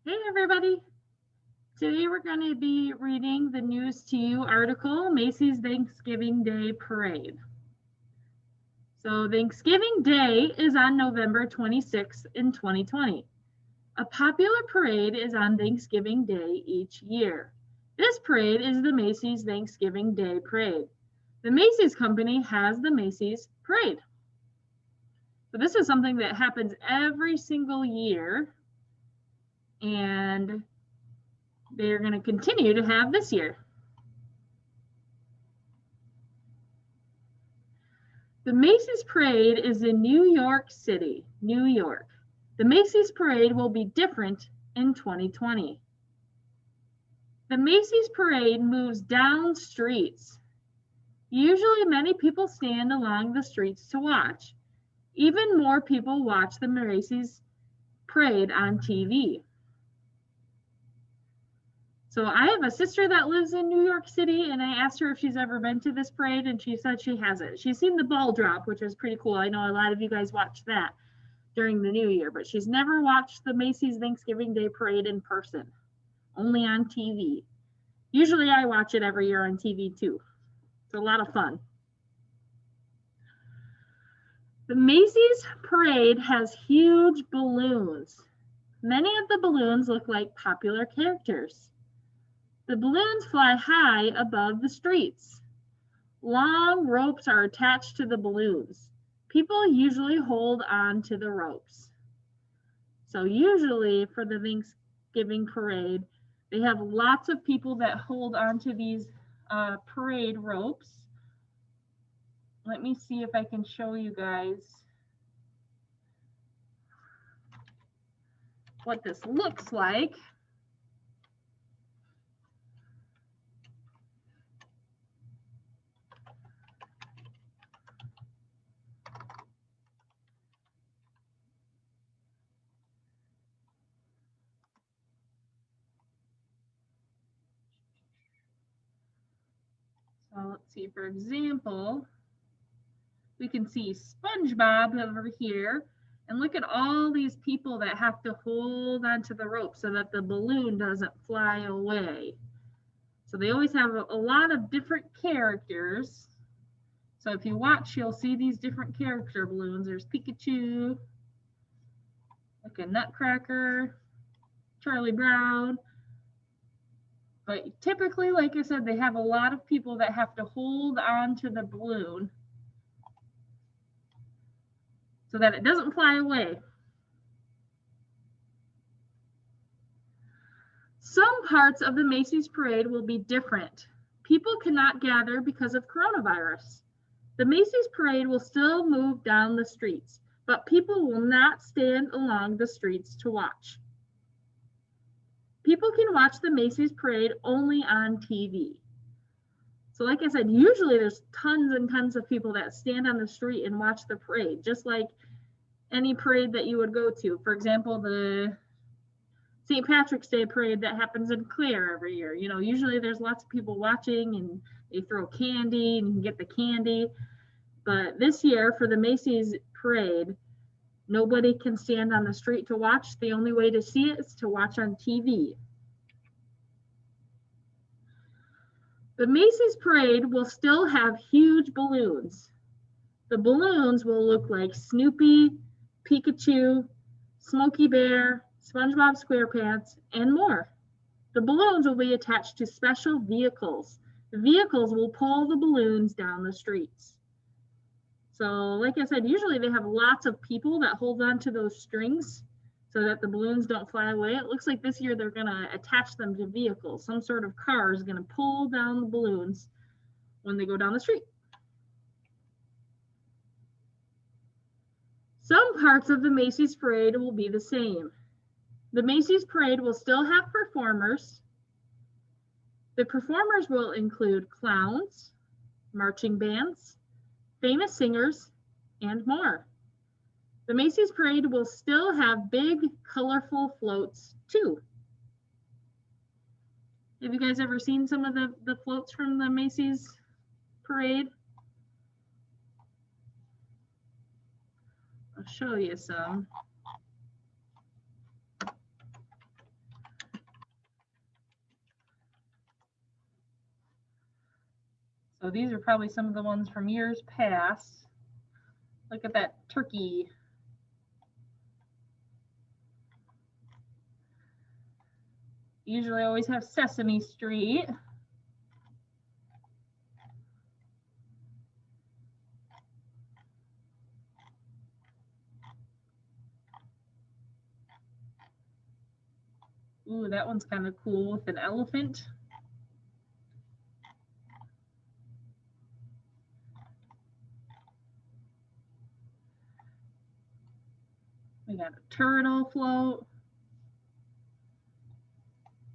Hey everybody! Today we're going to be reading the News to You article, Macy's Thanksgiving Day Parade. So Thanksgiving Day is on November 26th in 2020. A popular parade is on Thanksgiving Day each year. This parade is the Macy's Thanksgiving Day Parade. The Macy's company has the Macy's Parade. So this is something that happens every single year, and they're going to continue to have this year. The Macy's Parade is in New York City, New York. The Macy's Parade will be different in 2020. The Macy's Parade moves down streets. Usually many people stand along the streets to watch. Even more people watch the Macy's Parade on TV. So I have a sister that lives in New York City, and I asked her if she's ever been to this parade, and she said she hasn't. She's seen the ball drop, which is pretty cool. I know a lot of you guys watch that during the new year, but she's never watched the Macy's Thanksgiving Day Parade in person, only on TV. Usually I watch it every year on TV too. It's a lot of fun. The Macy's Parade has huge balloons. Many of the balloons look like popular characters. The balloons fly high above the streets. Long ropes are attached to the balloons. People usually hold on to the ropes. So usually for the Thanksgiving parade, they have lots of people that hold on to these parade ropes. Let me see if I can show you guys what this looks like. So let's see, for example, we can see SpongeBob over here. And look at all these people that have to hold onto the rope so that the balloon doesn't fly away. So they always have a lot of different characters. So if you watch, you'll see these different character balloons. There's Pikachu, like a Nutcracker, Charlie Brown. But typically, like I said, they have a lot of people that have to hold on to the balloon so that it doesn't fly away. Some parts of the Macy's parade will be different. People cannot gather because of coronavirus. The Macy's parade will still move down the streets, but people will not stand along the streets to watch. People can watch the Macy's parade only on TV. So like I said, usually there's tons and tons of people that stand on the street and watch the parade, just like any parade that you would go to. For example, the St. Patrick's Day parade that happens in Clare every year. You know, usually there's lots of people watching and they throw candy and you can get the candy. But this year for the Macy's parade, nobody can stand on the street to watch. The only way to see it is to watch on TV. The Macy's parade will still have huge balloons. The balloons will look like Snoopy, Pikachu, Smokey Bear, SpongeBob SquarePants, and more. The balloons will be attached to special vehicles. The vehicles will pull the balloons down the streets. So like I said, usually they have lots of people that hold on to those strings so that the balloons don't fly away. It looks like this year they're going to attach them to vehicles. Some sort of car is going to pull down the balloons when they go down the street. Some parts of the Macy's parade will be the same. The Macy's parade will still have performers. The performers will include clowns, marching bands, famous singers, and more. The Macy's parade will still have big, colorful floats too. Have you guys ever seen some of the floats from the Macy's parade? I'll show you some. So these are probably some of the ones from years past. Look at that turkey. Usually always have Sesame Street. Ooh, that one's kind of cool with an elephant. We got a turtle float.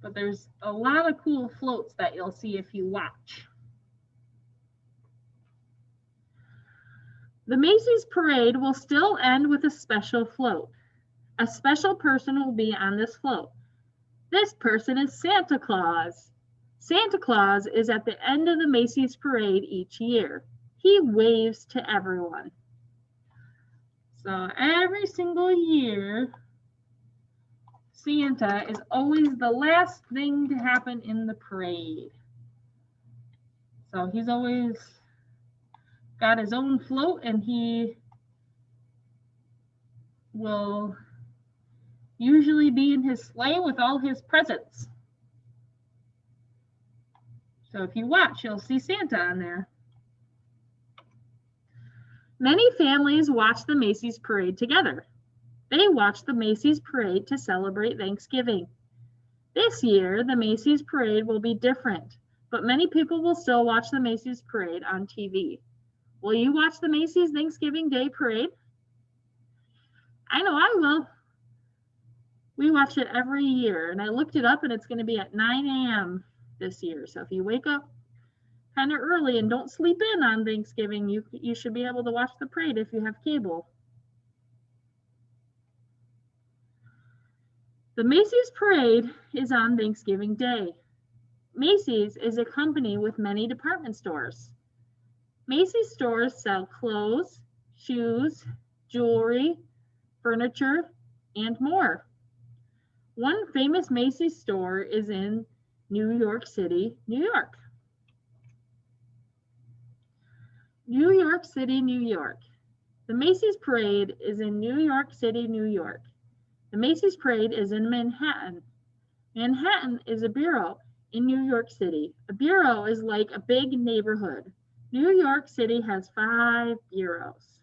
But there's a lot of cool floats that you'll see if you watch. The Macy's parade will still end with a special float. A special person will be on this float. This person is Santa Claus. Santa Claus is at the end of the Macy's parade each year. He waves to everyone. So every single year, Santa is always the last thing to happen in the parade. So he's always got his own float, and he will usually be in his sleigh with all his presents. So if you watch, you'll see Santa on there. Many families watch the Macy's parade together. They watch the Macy's parade to celebrate Thanksgiving. This year, the Macy's parade will be different, but many people will still watch the Macy's parade on TV. Will you watch the Macy's Thanksgiving Day parade? I know I will. We watch it every year, and I looked it up, and it's going to be at 9 a.m. this year. So if you wake up kind of early and don't sleep in on Thanksgiving, you should be able to watch the parade if you have cable. The Macy's parade is on Thanksgiving Day. Macy's is a company with many department stores. Macy's stores sell clothes, shoes, jewelry, furniture, and more. One famous Macy's store is in New York City, New York. New York City, New York. The Macy's parade is in New York City, New York. The Macy's parade is in Manhattan. Manhattan is a borough in New York City. A borough is like a big neighborhood. New York City has 5 boroughs.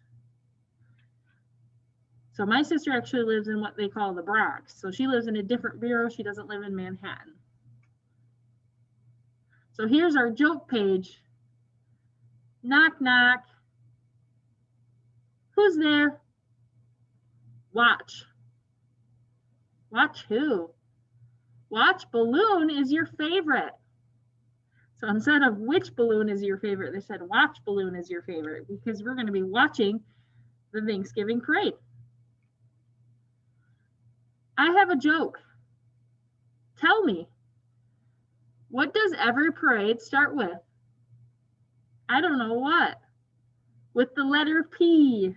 So my sister actually lives in what they call the Bronx. So she lives in a different borough. She doesn't live in Manhattan. So here's our joke page. Knock, knock. Who's there? Watch. Watch who? Watch balloon is your favorite. So instead of which balloon is your favorite, they said watch balloon is your favorite, because we're going to be watching the Thanksgiving parade. I have a joke. Tell me, what does every parade start with? I don't know what. With the letter P.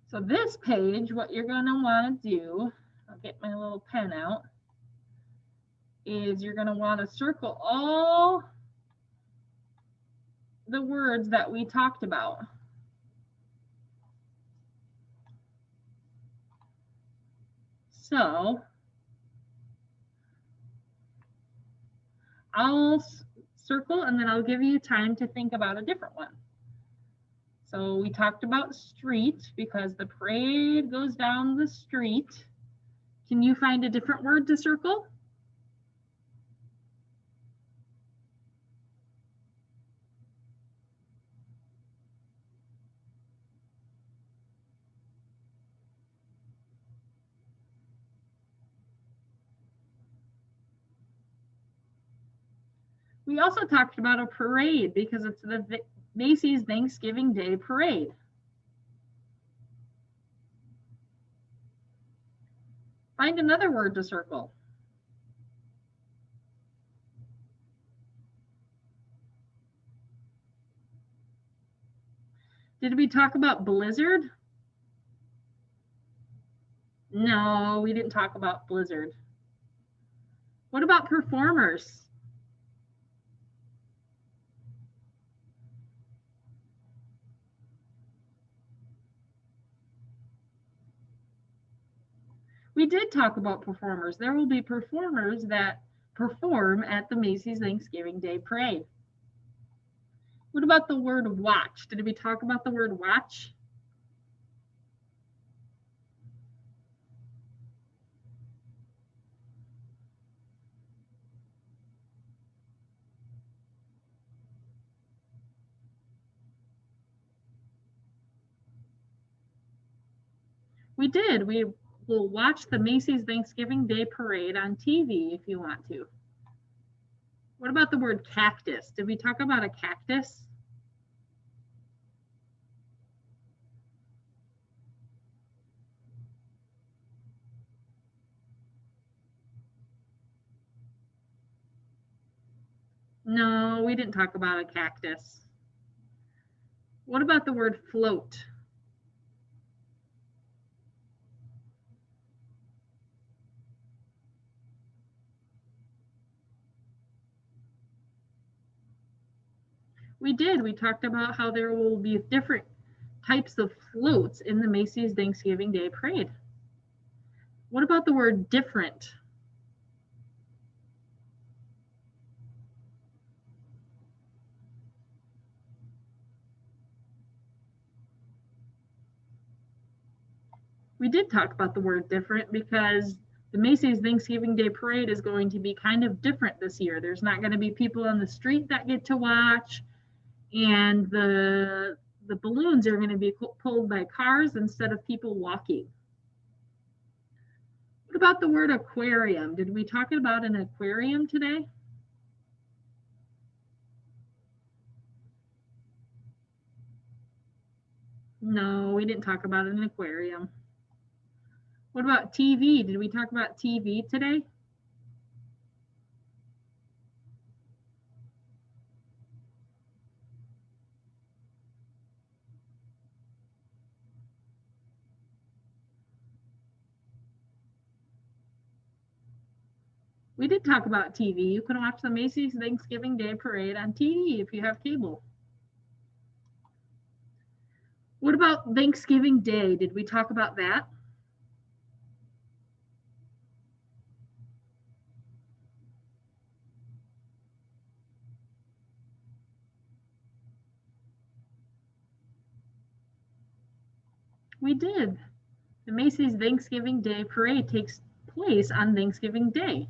So this page, what you're going to want to do, I'll get my little pen out, is you're going to want to circle all the words that we talked about. So I'll circle, and then I'll give you time to think about a different one. So we talked about street because the parade goes down the street. Can you find a different word to circle? We also talked about a parade because it's the Macy's Thanksgiving Day Parade. Find another word to circle. Did we talk about blizzard? No, we didn't talk about blizzard. What about performers? We did talk about performers. There will be performers that perform at the Macy's Thanksgiving Day Parade. What about the word watch? Did we talk about the word watch? We did. We will watch the Macy's Thanksgiving Day Parade on TV if you want to. What about the word cactus? Did we talk about a cactus? No, we didn't talk about a cactus. What about the word float? We did. We talked about how there will be different types of floats in the Macy's Thanksgiving Day Parade. What about the word different? We did talk about the word different because the Macy's Thanksgiving Day Parade is going to be kind of different this year. There's not going to be people on the street that get to watch, and the balloons are going to be pulled by cars instead of people walking. What about the word aquarium? Did we talk about an aquarium today? No, we didn't talk about an aquarium. What about TV? Did we talk about TV today? We did talk about TV. You can watch the Macy's Thanksgiving Day Parade on TV if you have cable. What about Thanksgiving Day? Did we talk about that? We did. The Macy's Thanksgiving Day Parade takes place on Thanksgiving Day,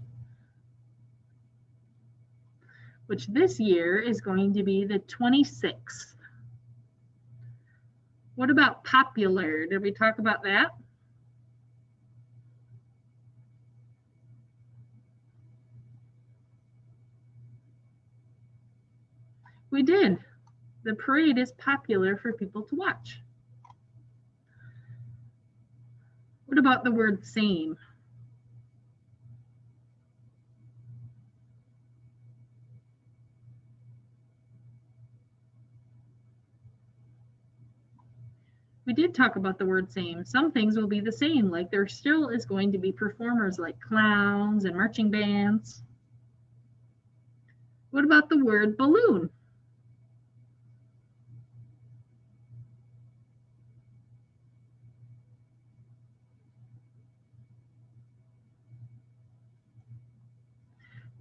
which this year is going to be the 26th. What about popular? Did we talk about that? We did. The parade is popular for people to watch. What about the word same? We did talk about the word same. Some things will be the same, like there still is going to be performers like clowns and marching bands. What about the word balloon?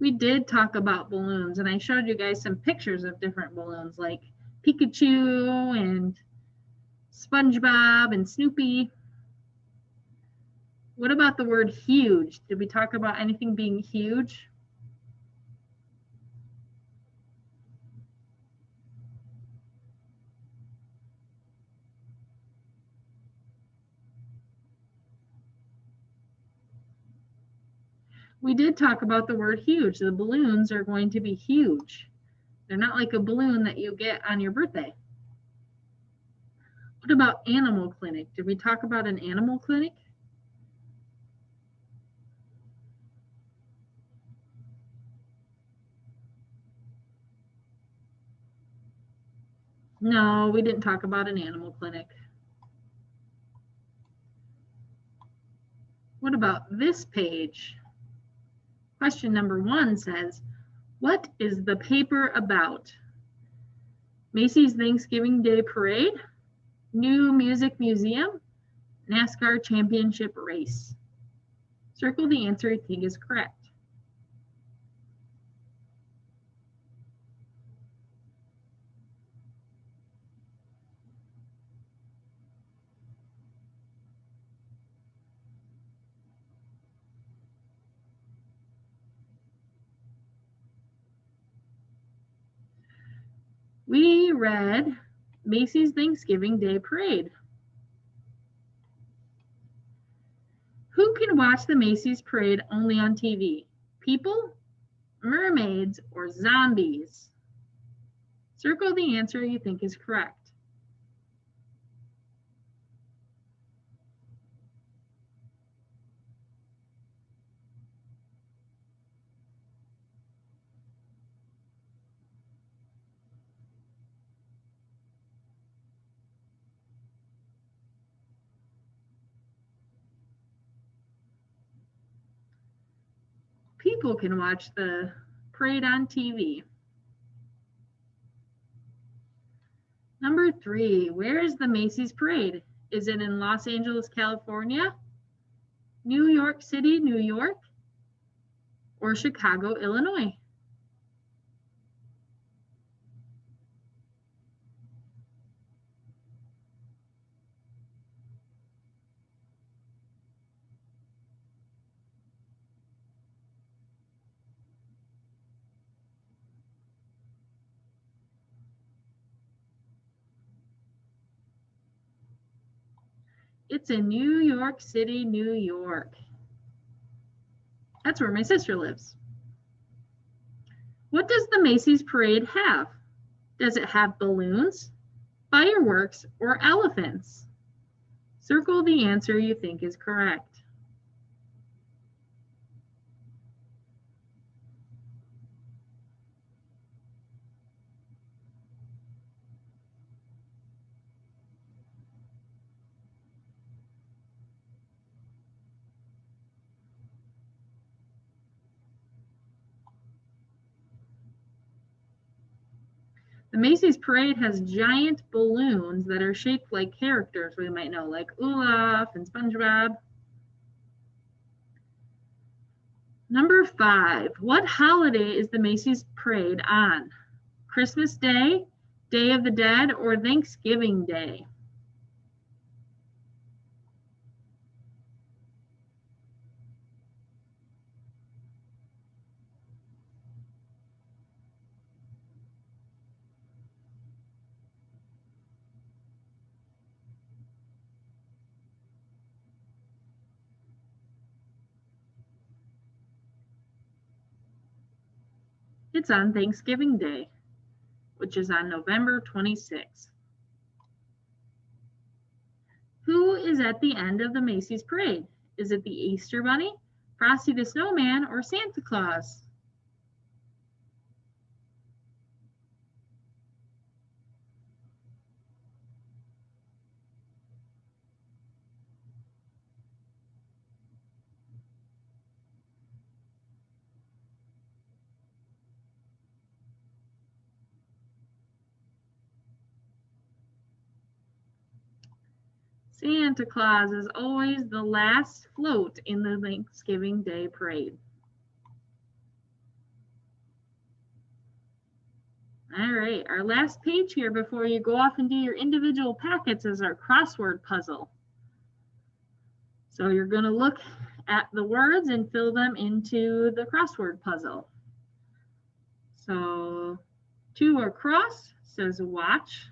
We did talk about balloons, and I showed you guys some pictures of different balloons like Pikachu and SpongeBob and Snoopy. What about the word huge? Did we talk about anything being huge? We did talk about the word huge. The balloons are going to be huge. They're not like a balloon that you get on your birthday. What about animal clinic? Did we talk about an animal clinic? No, we didn't talk about an animal clinic. What about this page? Question number 1 says, what is the paper about? Macy's Thanksgiving Day Parade, New Music Museum, NASCAR Championship Race. Circle the answer you think is correct. We read Macy's Thanksgiving Day Parade. Who can watch the Macy's Parade only on TV? People, mermaids, or zombies? Circle the answer you think is correct. People can watch the parade on TV. Number 3, where is the Macy's Parade? Is it in Los Angeles, California, New York City, New York, or Chicago, Illinois? It's in New York City, New York. That's where my sister lives. What does the Macy's Parade have? Does it have balloons, fireworks, or elephants? Circle the answer you think is correct. The Macy's Parade has giant balloons that are shaped like characters we might know, like Olaf and SpongeBob. Number 5, what holiday is the Macy's Parade on? Christmas Day, Day of the Dead, or Thanksgiving Day? It's on Thanksgiving Day, which is on November 26th. Who is at the end of the Macy's Parade? Is it the Easter Bunny, Frosty the Snowman, or Santa Claus? Santa Claus is always the last float in the Thanksgiving Day Parade. All right, our last page here before you go off and do your individual packets is our crossword puzzle. So you're going to look at the words and fill them into the crossword puzzle. So 2 across says watch.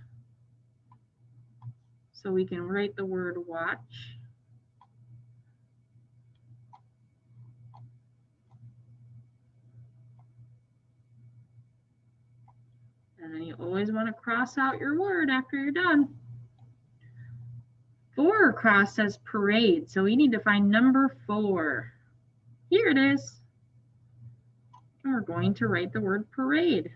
So we can write the word watch. And then you always want to cross out your word after you're done. 4 across says parade. So we need to find number 4. Here it is. And we're going to write the word parade.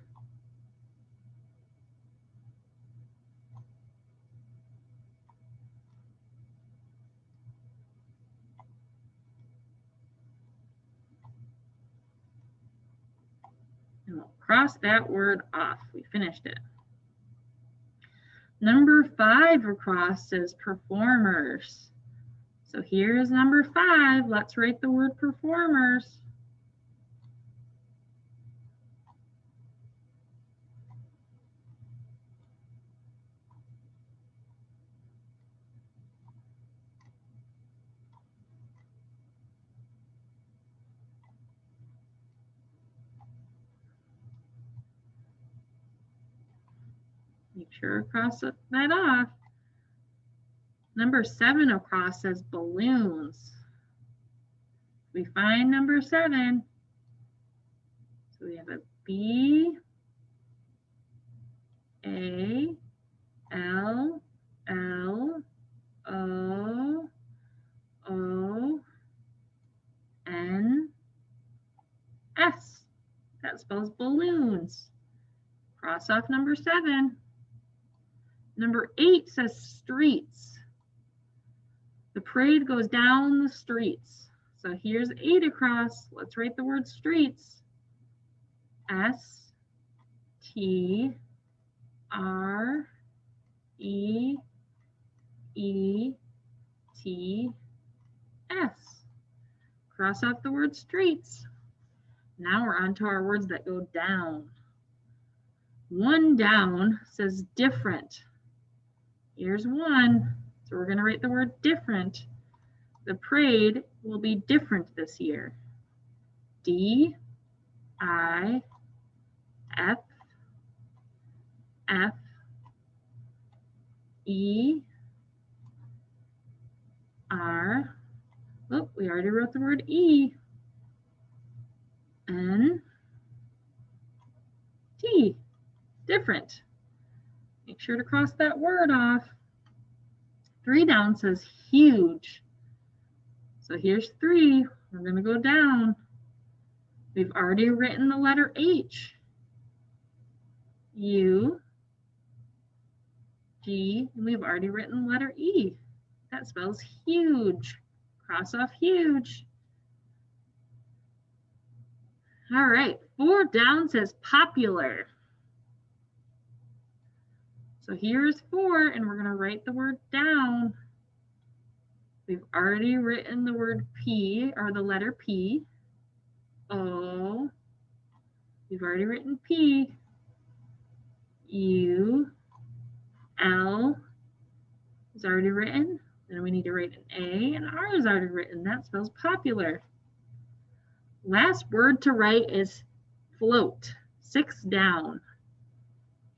And we'll cross that word off. We finished it. Number 5 across says performers. So here's number 5. Let's write the word performers. Make sure to cross that off. Number 7 across says balloons. We find number 7. So we have a B, A, L, L, O, O, N, S. That spells balloons. Cross off number 7. Number 8 says streets. The parade goes down the streets. So here's 8 across. Let's write the word streets. S, T, R, E, E, T, S. Cross off the word streets. Now we're on to our words that go down. 1 down says different. Here's 1. So we're going to write the word different. The parade will be different this year. D, I, F, F, E, R. Oh, we already wrote the word E. N, T. Different. Make sure to cross that word off. 3 down says huge. So here's 3. We're going to go down. We've already written the letter H. U, G, and we've already written the letter E. That spells huge. Cross off huge. All right, 4 down says popular. So here's 4, and we're going to write the word down. We've already written the word P, or the letter P. O. We've already written P. U. L is already written. Then we need to write an A, and R is already written. That spells popular. Last word to write is float. 6 down.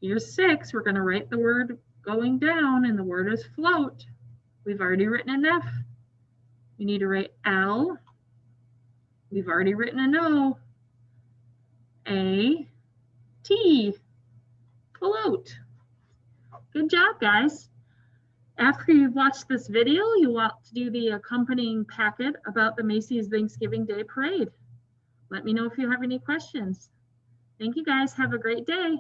Here's 6. We're going to write the word going down, and the word is float. We've already written an F. We need to write L. We've already written an O. A, T, float. Good job, guys. After you've watched this video, you want to do the accompanying packet about the Macy's Thanksgiving Day Parade. Let me know if you have any questions. Thank you, guys. Have a great day.